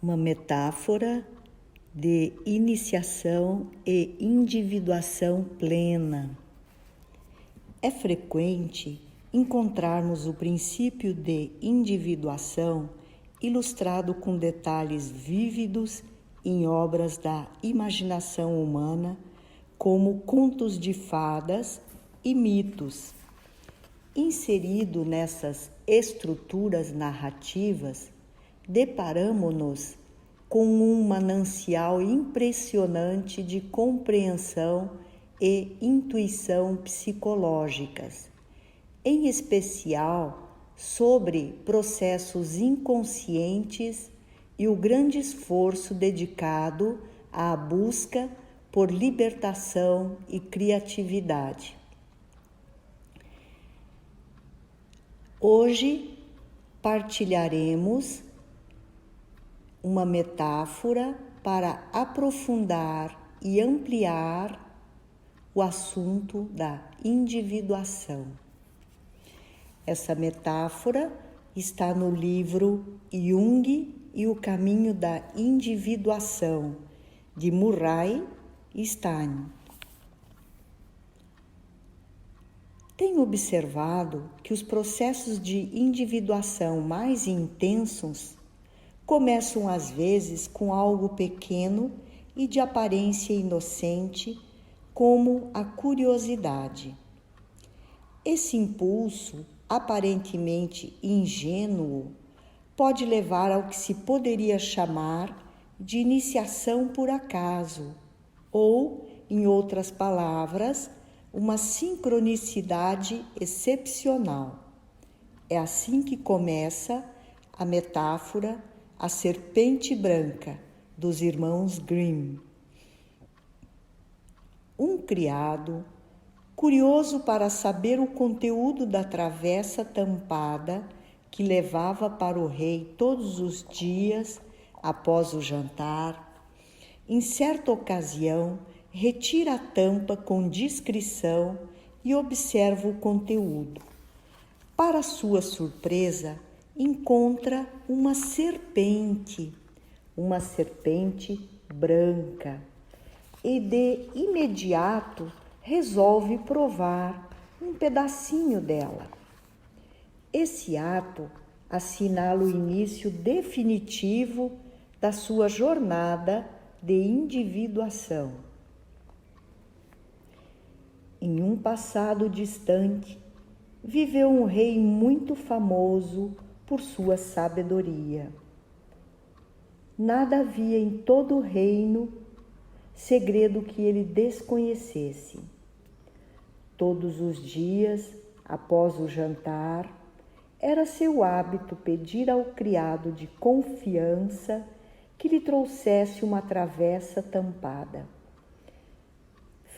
uma metáfora de iniciação e individuação plena. É frequente encontrarmos o princípio de individuação ilustrado com detalhes vívidos em obras da imaginação humana, como contos de fadas e mitos. Inserido nessas estruturas narrativas, deparamo-nos com um manancial impressionante de compreensão e intuição psicológicas, em especial sobre processos inconscientes e o grande esforço dedicado à busca por libertação e criatividade. Hoje partilharemos uma metáfora para aprofundar e ampliar o assunto da individuação. Essa metáfora está no livro Jung e o Caminho da Individuação, de Murray Stein. Tenho observado que os processos de individuação mais intensos começam às vezes com algo pequeno e de aparência inocente, como a curiosidade. Esse impulso, aparentemente ingênuo, pode levar ao que se poderia chamar de iniciação por acaso, ou, em outras palavras, uma sincronicidade excepcional. É assim que começa a metáfora A Serpente Branca, dos irmãos Grimm. Um criado, curioso para saber o conteúdo da travessa tampada que levava para o rei todos os dias após o jantar, em certa ocasião retira a tampa com discrição e observa o conteúdo. Para sua surpresa, encontra uma serpente branca, e de imediato resolve provar um pedacinho dela. Esse ato assinala o início definitivo da sua jornada de individuação. Em um passado distante, viveu um rei muito famoso por sua sabedoria. Nada havia em todo o reino segredo que ele desconhecesse. Todos os dias, após o jantar, era seu hábito pedir ao criado de confiança que lhe trouxesse uma travessa tampada.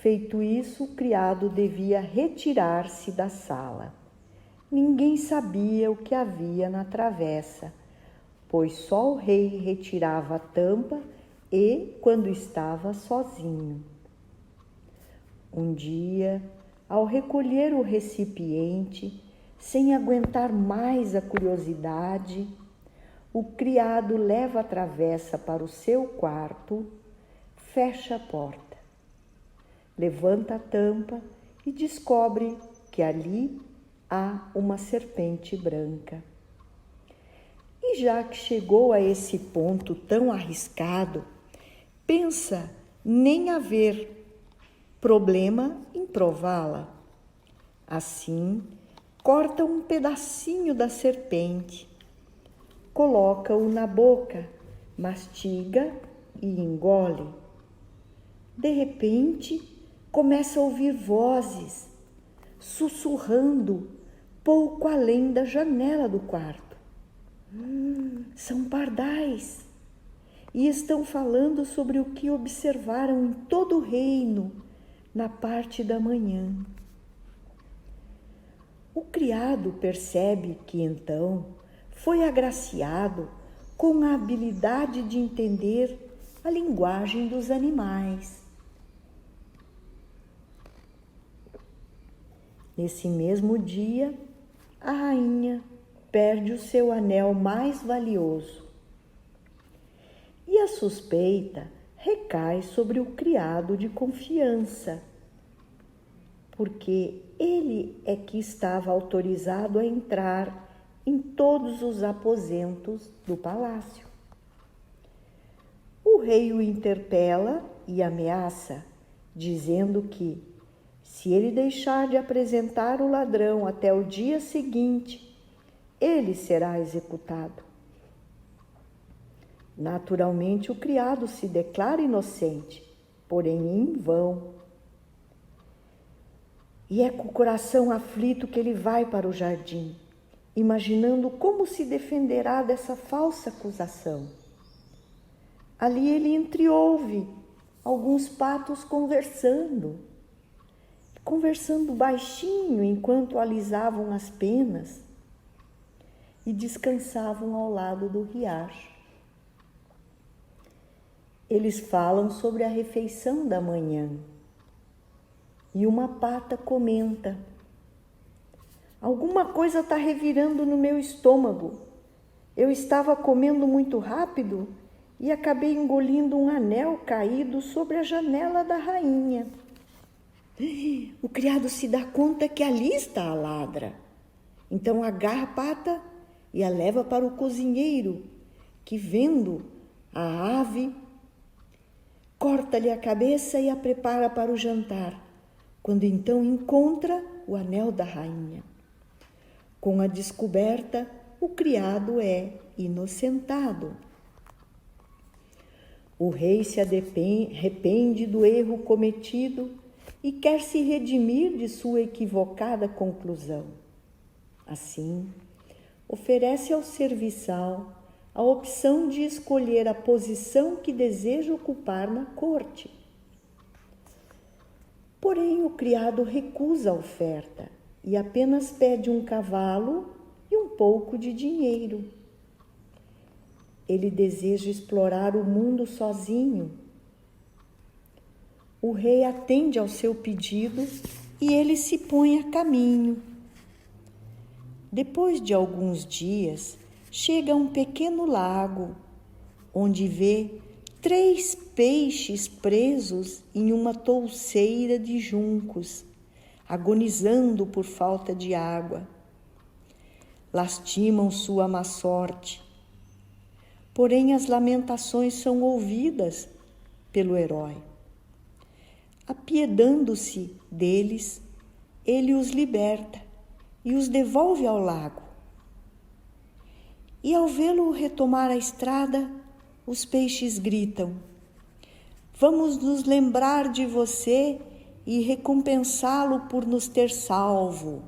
Feito isso, o criado devia retirar-se da sala. Ninguém sabia o que havia na travessa, pois só o rei retirava a tampa e quando estava sozinho. Um dia, ao recolher o recipiente, sem aguentar mais a curiosidade, o criado leva a travessa para o seu quarto, fecha a porta, levanta a tampa e descobre que ali há uma serpente branca. E já que chegou a esse ponto tão arriscado, pensa nem haver problema em prová-la. Assim, corta um pedacinho da serpente, coloca-o na boca, mastiga e engole. De repente, começa a ouvir vozes, sussurrando pouco além da janela do quarto. São pardais e estão falando sobre o que observaram em todo o reino na parte da manhã. O criado percebe que então foi agraciado com a habilidade de entender a linguagem dos animais. Nesse mesmo dia, a rainha perde o seu anel mais valioso. a suspeita recai sobre o criado de confiança, porque ele é que estava autorizado a entrar em todos os aposentos do palácio. O rei o interpela e ameaça, dizendo que, se ele deixar de apresentar o ladrão até o dia seguinte, ele será executado. Naturalmente, o criado se declara inocente, porém em vão. E é com o coração aflito que ele vai para o jardim, imaginando como se defenderá dessa falsa acusação. Ali ele entreouve alguns patos conversando baixinho enquanto alisavam as penas e descansavam ao lado do riacho. Eles falam sobre a refeição da manhã e uma pata comenta: alguma coisa está revirando no meu estômago. Eu estava comendo muito rápido e acabei engolindo um anel caído sobre a janela da rainha. O criado se dá conta que ali está a ladra. Então agarra a pata e a leva para o cozinheiro, que, vendo a ave, corta-lhe a cabeça e a prepara para o jantar, quando então encontra o anel da rainha. Com a descoberta, o criado é inocentado. O rei se arrepende do erro cometido e quer se redimir de sua equivocada conclusão. Assim, oferece ao serviçal a opção de escolher a posição que deseja ocupar na corte. Porém, o criado recusa a oferta e apenas pede um cavalo e um pouco de dinheiro. Ele deseja explorar o mundo sozinho. O rei atende ao seu pedido e ele se põe a caminho. Depois de alguns dias, chega a um pequeno lago, onde vê 3 peixes presos em uma touceira de juncos, agonizando por falta de água. Lastimam sua má sorte. Porém, as lamentações são ouvidas pelo herói. Apiedando-se deles, ele os liberta e os devolve ao lago. E ao vê-lo retomar a estrada, os peixes gritam: vamos nos lembrar de você e recompensá-lo por nos ter salvo.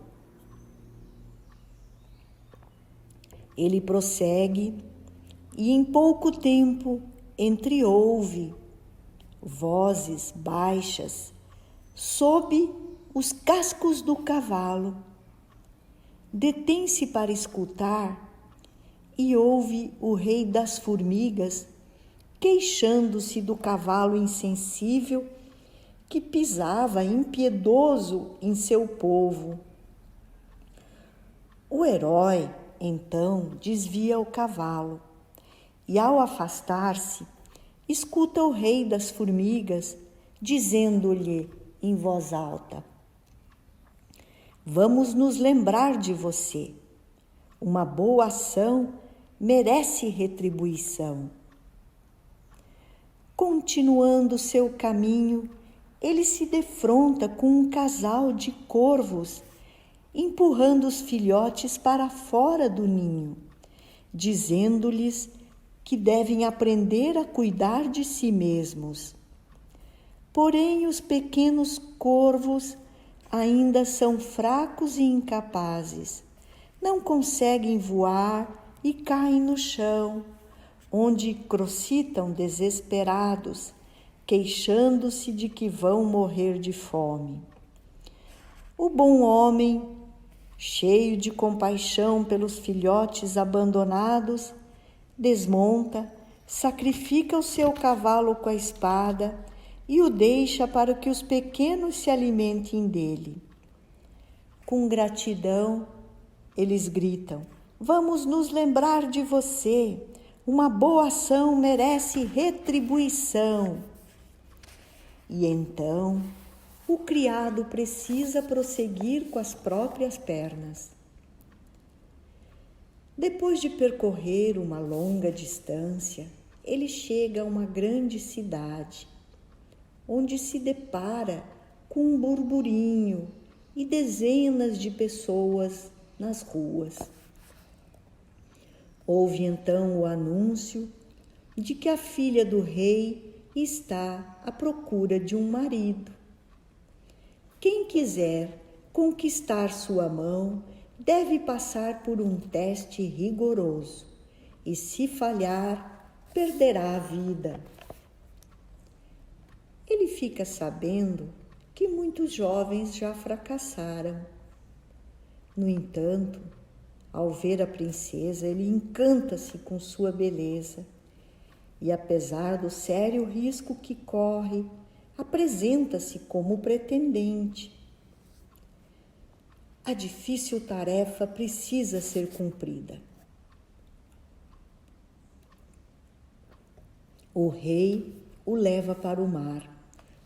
Ele prossegue e em pouco tempo entreouve vozes baixas sob os cascos do cavalo. Detém-se para escutar e ouve o rei das formigas queixando-se do cavalo insensível que pisava impiedoso em seu povo. O herói, então, desvia o cavalo e, ao afastar-se, escuta o rei das formigas dizendo-lhe em voz alta: vamos nos lembrar de você. Uma boa ação merece retribuição. Continuando seu caminho, ele se defronta com um casal de corvos, empurrando os filhotes para fora do ninho, dizendo-lhes que devem aprender a cuidar de si mesmos. Porém, os pequenos corvos ainda são fracos e incapazes, não conseguem voar e caem no chão, onde crocitam desesperados, queixando-se de que vão morrer de fome. O bom homem, cheio de compaixão pelos filhotes abandonados, desmonta, sacrifica o seu cavalo com a espada e o deixa para que os pequenos se alimentem dele. Com gratidão, eles gritam: vamos nos lembrar de você. Uma boa ação merece retribuição. E então o criado precisa prosseguir com as próprias pernas. Depois de percorrer uma longa distância, ele chega a uma grande cidade, onde se depara com um burburinho e dezenas de pessoas nas ruas. Ouve então o anúncio de que a filha do rei está à procura de um marido. Quem quiser conquistar sua mão deve passar por um teste rigoroso e, se falhar, perderá a vida. Ele fica sabendo que muitos jovens já fracassaram. No entanto, ao ver a princesa, ele encanta-se com sua beleza e, apesar do sério risco que corre, apresenta-se como pretendente. A difícil tarefa precisa ser cumprida. O rei o leva para o mar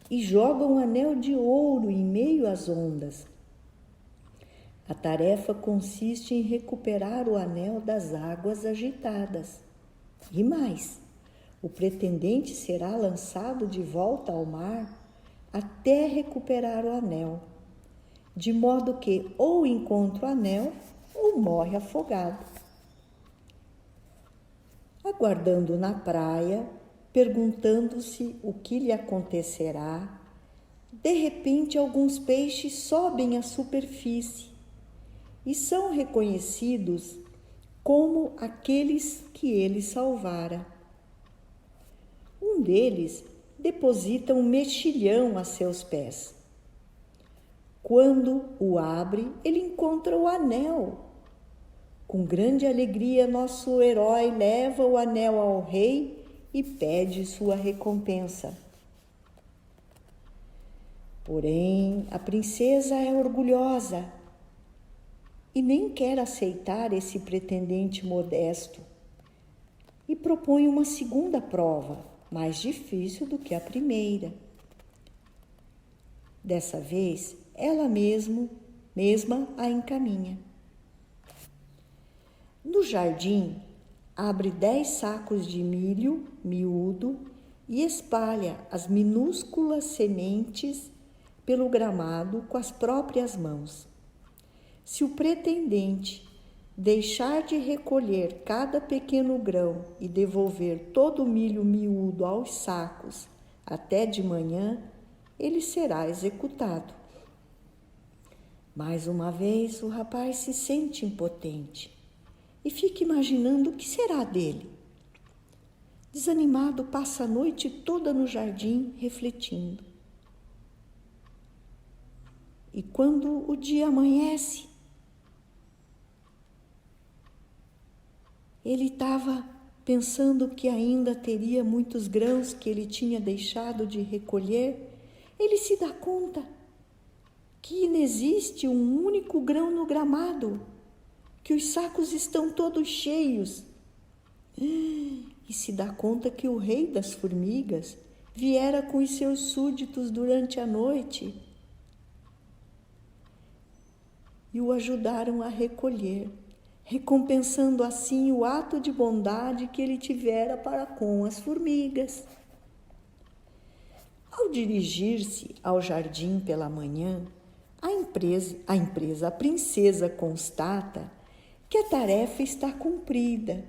e joga um anel de ouro em meio às ondas. A tarefa consiste em recuperar o anel das águas agitadas. E mais, o pretendente será lançado de volta ao mar até recuperar o anel, de modo que ou encontra o anel ou morre afogado. Aguardando na praia, perguntando-se o que lhe acontecerá, de repente alguns peixes sobem à superfície e são reconhecidos como aqueles que ele salvara. Um deles deposita um mexilhão a seus pés. Quando o abre, ele encontra o anel. Com grande alegria, nosso herói leva o anel ao rei e pede sua recompensa. Porém, a princesa é orgulhosa e nem quer aceitar esse pretendente modesto e propõe uma segunda prova, mais difícil do que a primeira. Dessa vez, ela mesma a encaminha. No jardim, abre 10 sacos de milho miúdo e espalha as minúsculas sementes pelo gramado com as próprias mãos. Se o pretendente deixar de recolher cada pequeno grão e devolver todo o milho miúdo aos sacos até de manhã, ele será executado. Mais uma vez, o rapaz se sente impotente e fica imaginando o que será dele. Desanimado, passa a noite toda no jardim refletindo. E quando o dia amanhece, ele estava pensando que ainda teria muitos grãos que ele tinha deixado de recolher. Ele se dá conta que não existe um único grão no gramado, que os sacos estão todos cheios. E se dá conta que o rei das formigas viera com os seus súditos durante a noite e o ajudaram a recolher, recompensando assim o ato de bondade que ele tivera para com as formigas. Ao dirigir-se ao jardim pela manhã, a princesa constata que a tarefa está cumprida.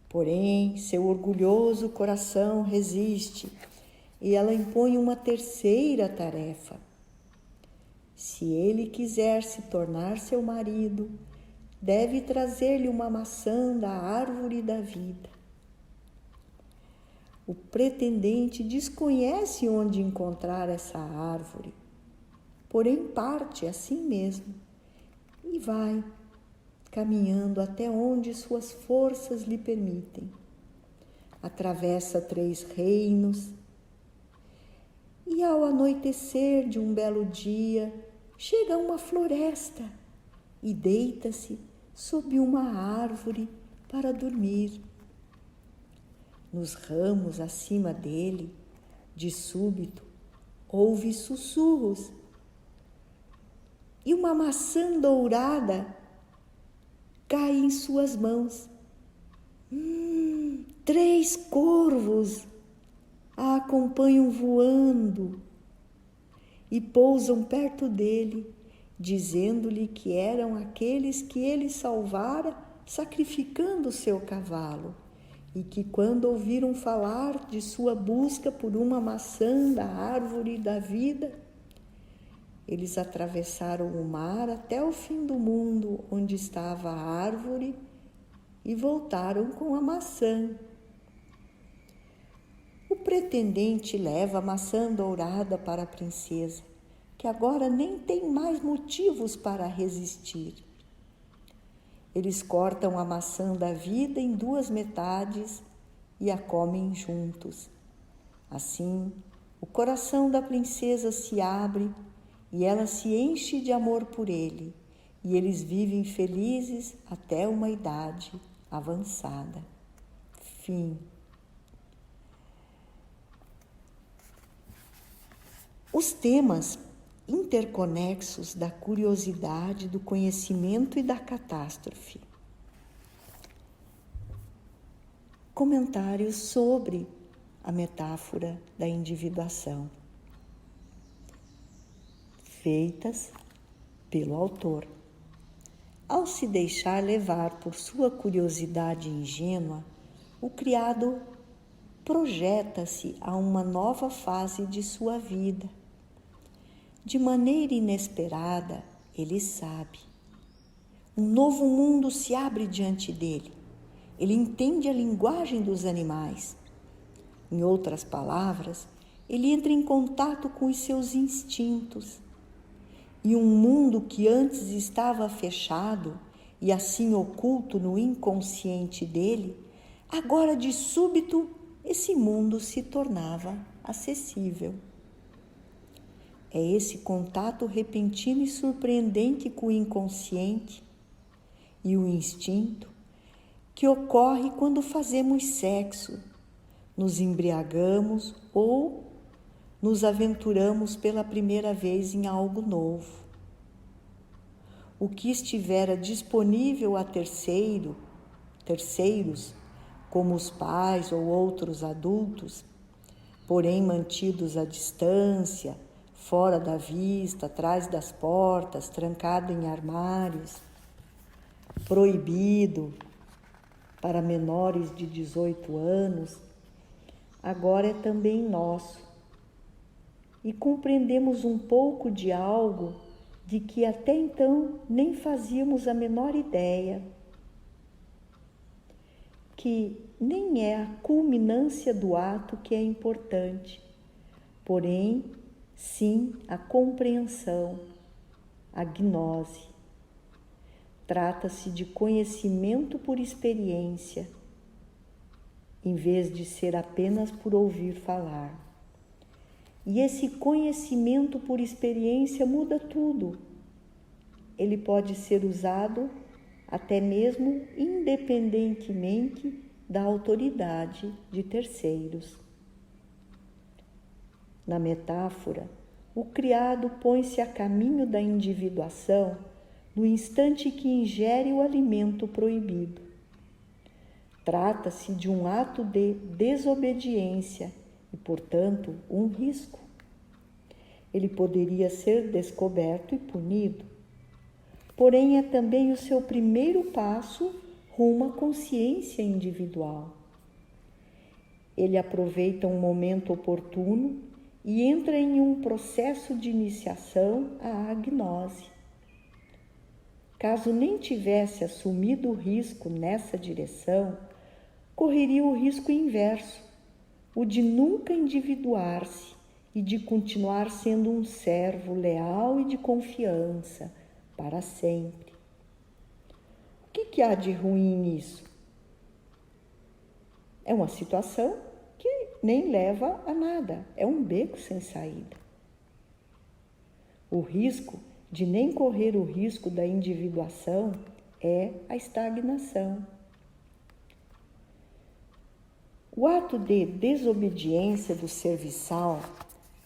Porém, seu orgulhoso coração resiste e ela impõe uma terceira tarefa. Se ele quiser se tornar seu marido, deve trazer-lhe uma maçã da árvore da vida. O pretendente desconhece onde encontrar essa árvore, porém parte assim mesmo e vai caminhando até onde suas forças lhe permitem. Atravessa 3 reinos e, ao anoitecer de um belo dia, chega a uma floresta e deita-se sob uma árvore para dormir. Nos ramos acima dele, de súbito, ouve sussurros. E uma maçã dourada cai em suas mãos. 3 corvos a acompanham voando e pousam perto dele, dizendo-lhe que eram aqueles que ele salvara sacrificando seu cavalo, e que quando ouviram falar de sua busca por uma maçã da árvore da vida, eles atravessaram o mar até o fim do mundo, onde estava a árvore, e voltaram com a maçã. O pretendente leva a maçã dourada para a princesa, que agora nem tem mais motivos para resistir. Eles cortam a maçã da vida em 2 metades e a comem juntos. Assim, o coração da princesa se abre e ela se enche de amor por ele, e eles vivem felizes até uma idade avançada. Fim. Os temas interconexos da curiosidade, do conhecimento e da catástrofe. Comentários sobre a metáfora da individuação, feitas pelo autor. Ao se deixar levar por sua curiosidade ingênua, o criado projeta-se a uma nova fase de sua vida. De maneira inesperada, ele sabe. Um novo mundo se abre diante dele. Ele entende a linguagem dos animais. Em outras palavras, ele entra em contato com os seus instintos. E um mundo que antes estava fechado e assim oculto no inconsciente dele, agora de súbito esse mundo se tornava acessível. É esse contato repentino e surpreendente com o inconsciente e o instinto que ocorre quando fazemos sexo, nos embriagamos ou nos aventuramos pela primeira vez em algo novo. O que estivera disponível a terceiros, como os pais ou outros adultos, porém mantidos à distância, fora da vista, atrás das portas, trancado em armários, proibido para menores de 18 anos, agora é também nosso. E compreendemos um pouco de algo de que até então nem fazíamos a menor ideia, que nem é a culminância do ato que é importante, porém, sim a compreensão, a gnose. Trata-se de conhecimento por experiência, em vez de ser apenas por ouvir falar. E esse conhecimento por experiência muda tudo. Ele pode ser usado até mesmo independentemente da autoridade de terceiros. Na metáfora, o criado põe-se a caminho da individuação no instante que ingere o alimento proibido. Trata-se de um ato de desobediência e, portanto, um risco. Ele poderia ser descoberto e punido, porém é também o seu primeiro passo rumo à consciência individual. Ele aproveita um momento oportuno e entra em um processo de iniciação à gnose. Caso nem tivesse assumido o risco nessa direção, correria o risco inverso, o de nunca individuar-se e de continuar sendo um servo leal e de confiança para sempre. O que há de ruim nisso? É uma situação que nem leva a nada, é um beco sem saída. O risco de nem correr o risco da individuação é a estagnação. O ato de desobediência do serviçal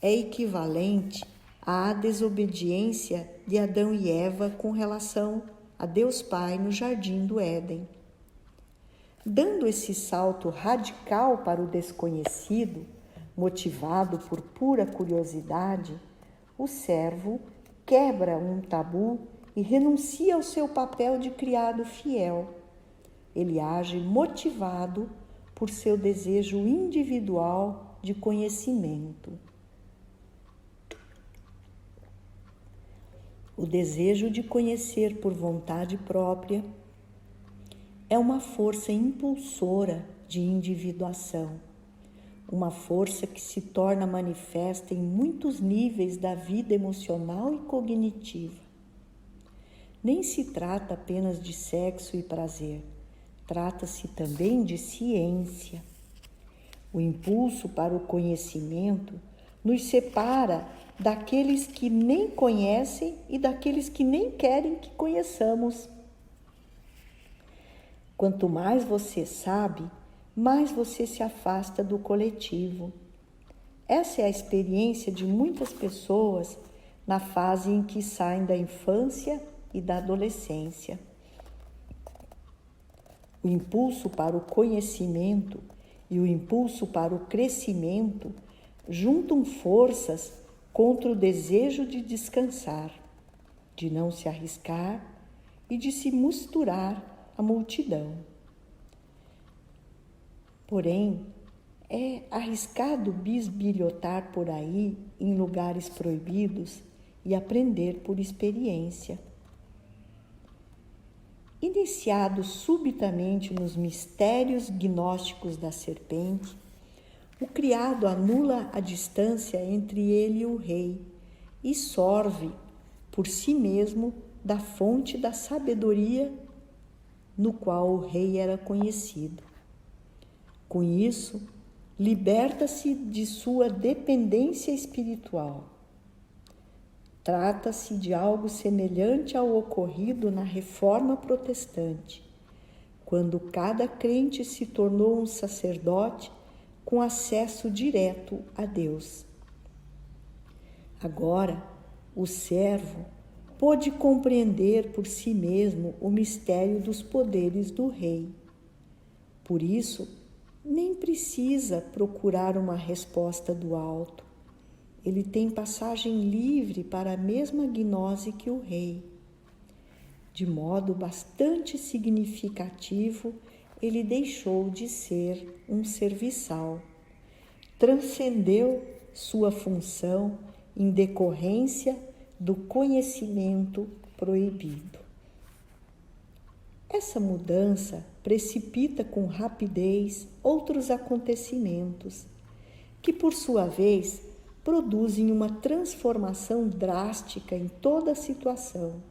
é equivalente à desobediência de Adão e Eva com relação a Deus Pai no jardim do Éden. Dando esse salto radical para o desconhecido, motivado por pura curiosidade, o servo quebra um tabu e renuncia ao seu papel de criado fiel. Ele age motivado por seu desejo individual de conhecimento. O desejo de conhecer por vontade própria é uma força impulsora de individuação, uma força que se torna manifesta em muitos níveis da vida emocional e cognitiva. Nem se trata apenas de sexo e prazer, trata-se também de ciência. O impulso para o conhecimento nos separa daqueles que nem conhecem e daqueles que nem querem que conheçamos. Quanto mais você sabe, mais você se afasta do coletivo. Essa é a experiência de muitas pessoas na fase em que saem da infância e da adolescência. O impulso para o conhecimento e o impulso para o crescimento juntam forças contra o desejo de descansar, de não se arriscar e de se misturar à multidão. Porém, é arriscado bisbilhotar por aí em lugares proibidos e aprender por experiência. Iniciado subitamente nos mistérios gnósticos da serpente, o criado anula a distância entre ele e o rei e sorve por si mesmo da fonte da sabedoria no qual o rei era conhecido. Com isso, liberta-se de sua dependência espiritual. Trata-se de algo semelhante ao ocorrido na Reforma Protestante, quando cada crente se tornou um sacerdote com acesso direto a Deus. Agora, o servo pôde compreender por si mesmo o mistério dos poderes do rei. Por isso, nem precisa procurar uma resposta do alto. Ele tem passagem livre para a mesma gnose que o rei. De modo bastante significativo, ele deixou de ser um serviçal. Transcendeu sua função em decorrência do conhecimento proibido. Essa mudança precipita com rapidez outros acontecimentos, que por sua vez produzem uma transformação drástica em toda a situação.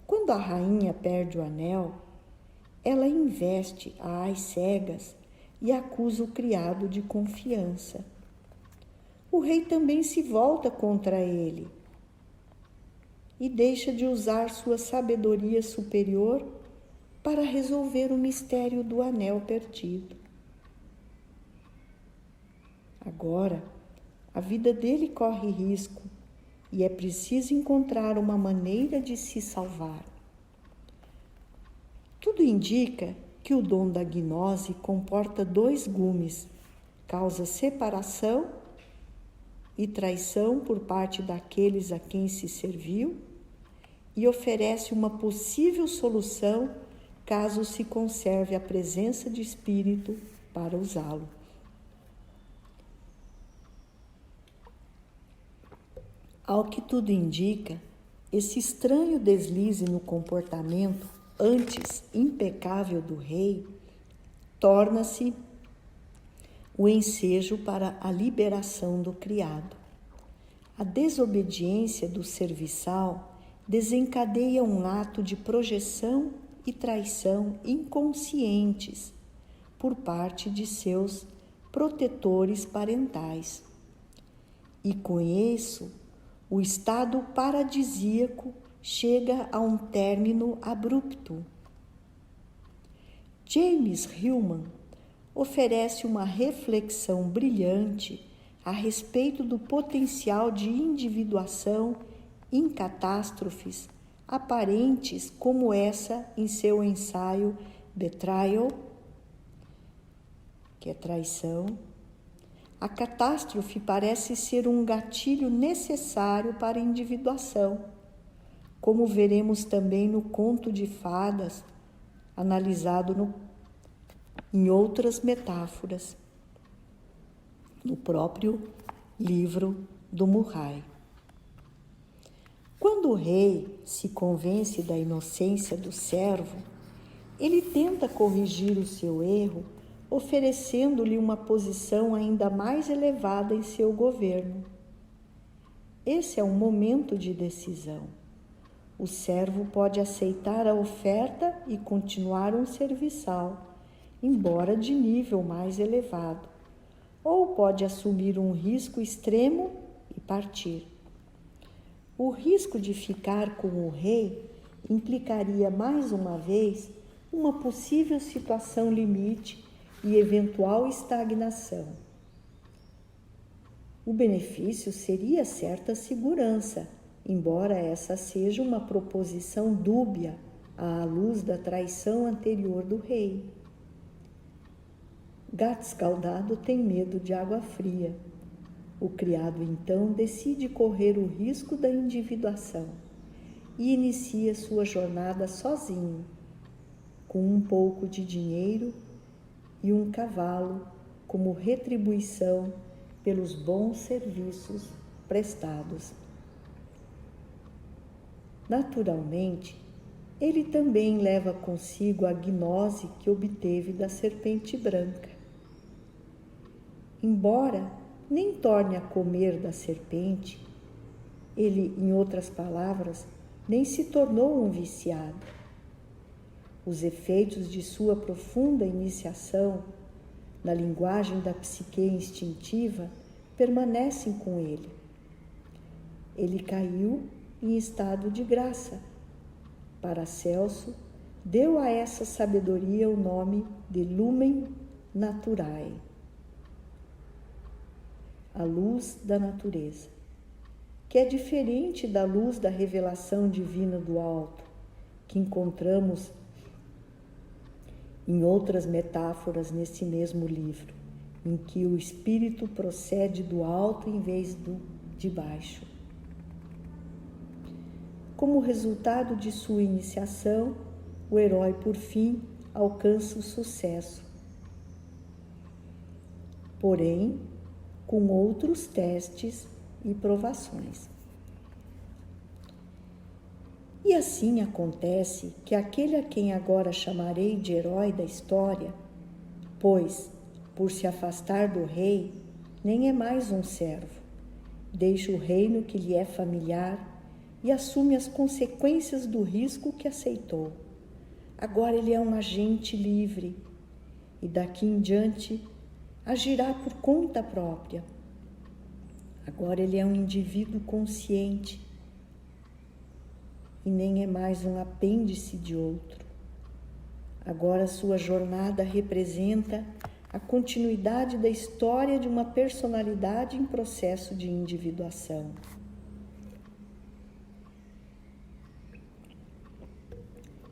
Quando a rainha perde o anel, ela investe às cegas e acusa o criado de confiança. O rei também se volta contra ele e deixa de usar sua sabedoria superior para resolver o mistério do anel perdido. Agora, a vida dele corre risco e é preciso encontrar uma maneira de se salvar. Tudo indica que o dom da gnose comporta 2 gumes, causa separação e traição por parte daqueles a quem se serviu e oferece uma possível solução caso se conserve a presença de espírito para usá-lo. Ao que tudo indica, esse estranho deslize no comportamento antes impecável do rei torna-se o ensejo para a liberação do criado. A desobediência do serviçal desencadeia um ato de projeção e traição inconscientes por parte de seus protetores parentais. E com isso, o estado paradisíaco chega a um término abrupto. James Hillman, oferece uma reflexão brilhante a respeito do potencial de individuação em catástrofes aparentes como essa em seu ensaio Betrayal, que é traição. A catástrofe parece ser um gatilho necessário para a individuação, como veremos também no conto de fadas, analisado em outras metáforas, no próprio livro do Murray. Quando o rei se convence da inocência do servo, ele tenta corrigir o seu erro, oferecendo-lhe uma posição ainda mais elevada em seu governo. Esse é um momento de decisão. O servo pode aceitar a oferta e continuar um serviçal, embora de nível mais elevado, ou pode assumir um risco extremo e partir. O risco de ficar com o rei implicaria, mais uma vez, uma possível situação limite e eventual estagnação. O benefício seria certa segurança, embora essa seja uma proposição dúbia à luz da traição anterior do rei. Gato escaldado tem medo de água fria. O criado, então, decide correr o risco da individuação e inicia sua jornada sozinho, com um pouco de dinheiro e um cavalo como retribuição pelos bons serviços prestados. Naturalmente, ele também leva consigo a gnose que obteve da serpente branca. Embora nem torne a comer da serpente, ele, em outras palavras, nem se tornou um viciado. Os efeitos de sua profunda iniciação na linguagem da psique instintiva permanecem com ele. Ele caiu em estado de graça. Paracelso deu a essa sabedoria o nome de Lumen Naturae, a luz da natureza, que é diferente da luz da revelação divina do alto, que encontramos em outras metáforas nesse mesmo livro, em que o espírito procede do alto em vez de baixo. Como resultado de sua iniciação, o herói, por fim, alcança o sucesso. Porém, com outros testes e provações. E assim acontece que aquele a quem agora chamarei de herói da história, pois, por se afastar do rei, nem é mais um servo, deixa o reino que lhe é familiar e assume as consequências do risco que aceitou. Agora ele é um agente livre e daqui em diante agirá por conta própria. Agora ele é um indivíduo consciente e nem é mais um apêndice de outro. Agora sua jornada representa a continuidade da história de uma personalidade em processo de individuação.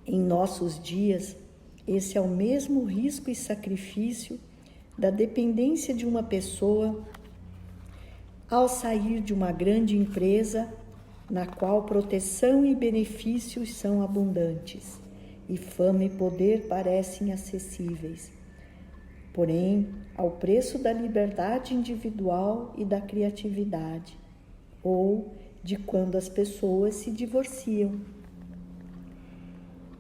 Em nossos dias, esse é o mesmo risco e sacrifício da dependência de uma pessoa ao sair de uma grande empresa na qual proteção e benefícios são abundantes e fama e poder parecem acessíveis, porém ao preço da liberdade individual e da criatividade, ou de quando as pessoas se divorciam.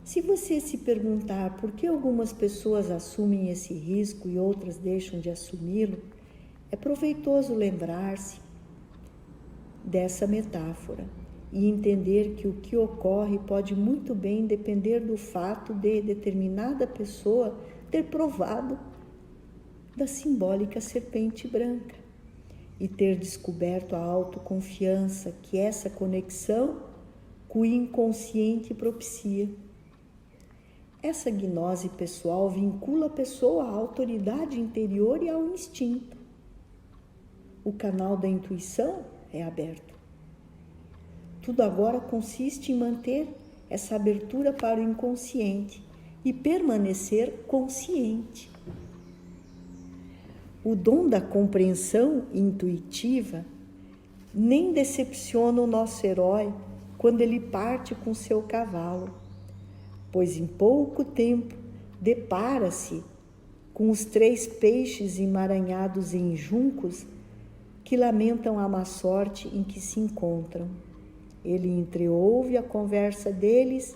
Se você se perguntar por que algumas pessoas assumem esse risco e outras deixam de assumi-lo, é proveitoso lembrar-se dessa metáfora e entender que o que ocorre pode muito bem depender do fato de determinada pessoa ter provado da simbólica serpente branca e ter descoberto a autoconfiança que essa conexão com o inconsciente propicia. Essa gnose pessoal vincula a pessoa à autoridade interior e ao instinto. O canal da intuição é aberto. Tudo agora consiste em manter essa abertura para o inconsciente e permanecer consciente. O dom da compreensão intuitiva nem decepciona o nosso herói quando ele parte com seu cavalo, pois em pouco tempo depara-se com os 3 peixes emaranhados em juncos que lamentam a má sorte em que se encontram. Ele entreouve a conversa deles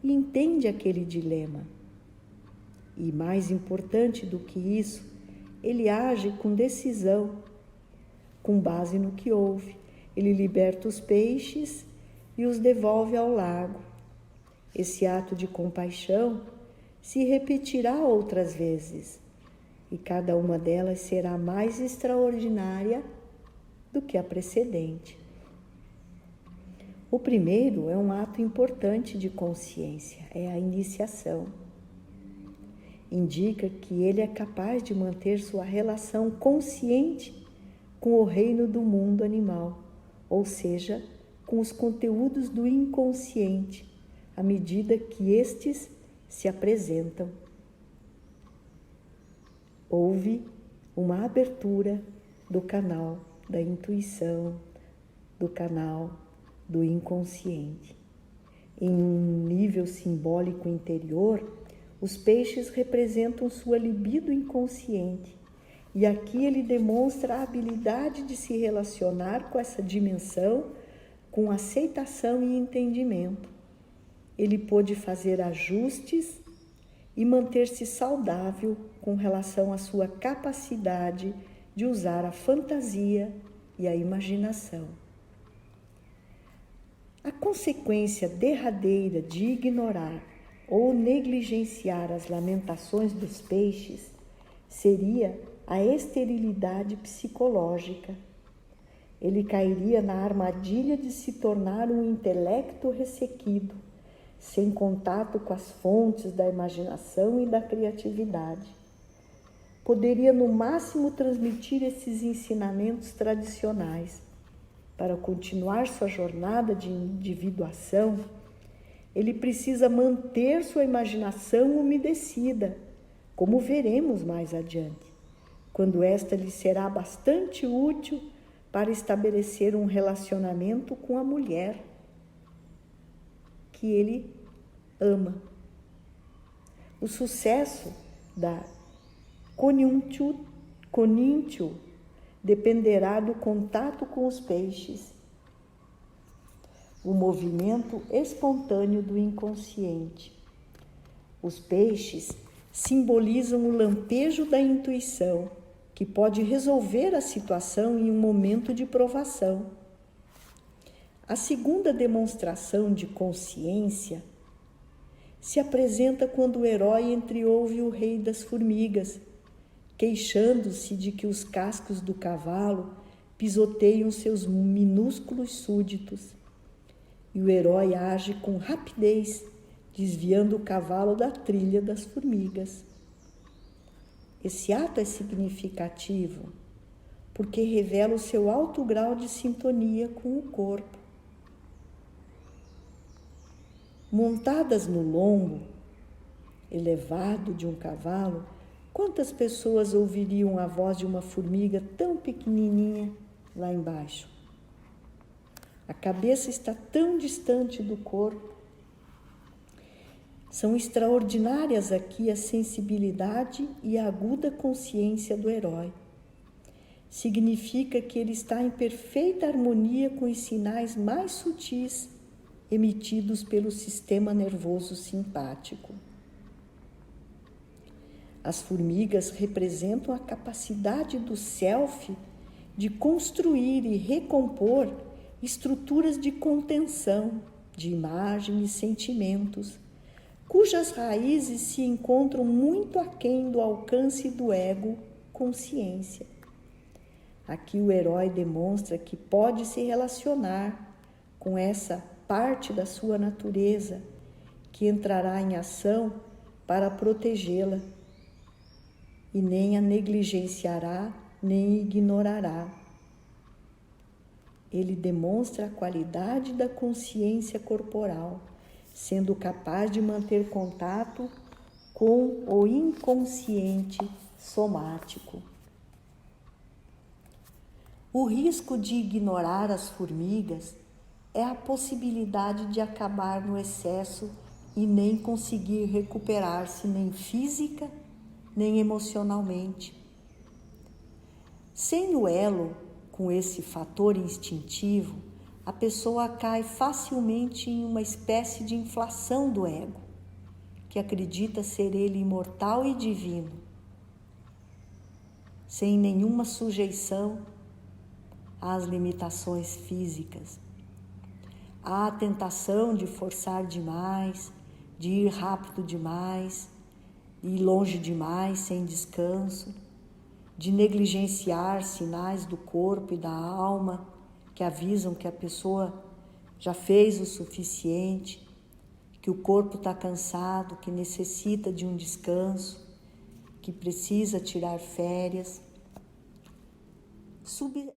e entende aquele dilema. E mais importante do que isso, ele age com decisão, com base no que ouve. Ele liberta os peixes e os devolve ao lago. Esse ato de compaixão se repetirá outras vezes, e cada uma delas será mais extraordinária do que a precedente. O primeiro é um ato importante de consciência, é a iniciação. Indica que ele é capaz de manter sua relação consciente com o reino do mundo animal, ou seja, com os conteúdos do inconsciente, à medida que estes se apresentam. Houve uma abertura do canal da intuição, do canal do inconsciente. Em um nível simbólico interior, os peixes representam sua libido inconsciente, e aqui ele demonstra a habilidade de se relacionar com essa dimensão com aceitação e entendimento. Ele pôde fazer ajustes e manter-se saudável com relação à sua capacidade de usar a fantasia e a imaginação. A consequência derradeira de ignorar ou negligenciar as lamentações dos peixes seria a esterilidade psicológica. Ele cairia na armadilha de se tornar um intelecto ressequido, sem contato com as fontes da imaginação e da criatividade. Poderia, no máximo, transmitir esses ensinamentos tradicionais. Para continuar sua jornada de individuação, ele precisa manter sua imaginação umedecida, como veremos mais adiante, quando esta lhe será bastante útil para estabelecer um relacionamento com a mulher que ele ama. O sucesso da conintio dependerá do contato com os peixes, o movimento espontâneo do inconsciente. Os peixes simbolizam o lampejo da intuição, que pode resolver a situação em um momento de provação. A segunda demonstração de consciência se apresenta quando o herói entreouve o rei das formigas, queixando-se de que os cascos do cavalo pisoteiam seus minúsculos súditos. E o herói age com rapidez, desviando o cavalo da trilha das formigas. Esse ato é significativo porque revela o seu alto grau de sintonia com o corpo. Montadas no lombo elevado de um cavalo, quantas pessoas ouviriam a voz de uma formiga tão pequenininha lá embaixo? A cabeça está tão distante do corpo. São extraordinárias aqui a sensibilidade e a aguda consciência do herói. Significa que ele está em perfeita harmonia com os sinais mais sutis emitidos pelo sistema nervoso simpático. As formigas representam a capacidade do self de construir e recompor estruturas de contenção, de imagem e sentimentos, cujas raízes se encontram muito aquém do alcance do ego consciência. Aqui o herói demonstra que pode se relacionar com essa parte da sua natureza que entrará em ação para protegê-la e nem a negligenciará nem ignorará. Ele demonstra a qualidade da consciência corporal, sendo capaz de manter contato com o inconsciente somático. O risco de ignorar as formigas é a possibilidade de acabar no excesso e nem conseguir recuperar-se nem física nem emocionalmente. Sem o elo com esse fator instintivo, a pessoa cai facilmente em uma espécie de inflação do ego, que acredita ser ele imortal e divino, sem nenhuma sujeição às limitações físicas. Há a tentação de forçar demais, de ir rápido demais, de ir longe demais sem descanso, de negligenciar sinais do corpo e da alma que avisam que a pessoa já fez o suficiente, que o corpo está cansado, que necessita de um descanso, que precisa tirar férias.